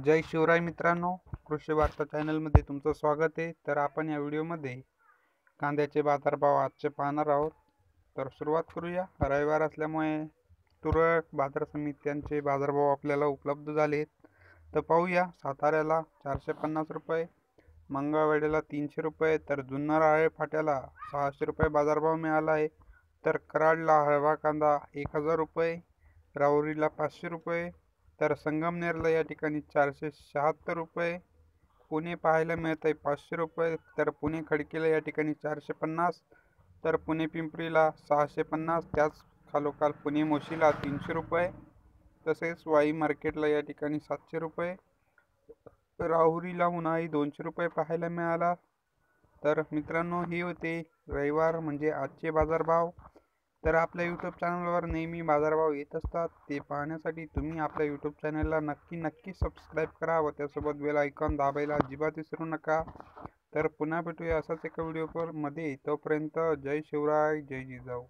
जय शिवराय मित्रांनो, कृषी वार्ता चॅनलमध्ये तुमचं स्वागत आहे। तर आपण या व्हिडिओमध्ये कांद्याचे बाजारभाव आजचे पाहणार आहोत। तर सुरुवात करूया। रविवार असल्यामुळे तुरळक बाजार समित्यांचे बाजारभाव आपल्याला उपलब्ध झाले। तर पाहूया। साताऱ्याला 450 रुपये, मंगळवेढ्याला 300 रुपये, तर जुन्नर आळे फाट्याला 600 रुपये बाजारभाव मिळाला आहे। तर कराडला हळवा कांदा 1000 रुपये, राहुरीला 500 रुपये, तर संगमनेरला या ठिकाणी 476 रुपये, पुणे पाहायला मिळत आहे 500 रुपये, तर पुणे खडकीला या ठिकाणी 450, तर पुणे पिंपरीला 650, त्याच खालोखाल पुणे मोशीला 300 रुपये, तसेच वाई मार्केटला या ठिकाणी 700 रुपये, राहुरीला उन्हाळी 200 रुपये पाहायला मिळाला। तर मित्रांनो, हे होते रविवार म्हणजे आजचे बाजारभाव। तर आपल्या यूट्यूब चॅनलवर नेहमी बाजारभाव येत असतात, ते पाहण्यासाठी तुम्ही आपल्या यूट्यूब चॅनलला नक्की सबस्क्राईब करा व त्यासोबत बेल आयकॉन दाबायला अजिबात विसरू नका। तर पुन्हा भेटूया असाच एका व्हिडिओ मध्ये। तोपर्यंत जय शिवराय, जय जिजाऊ।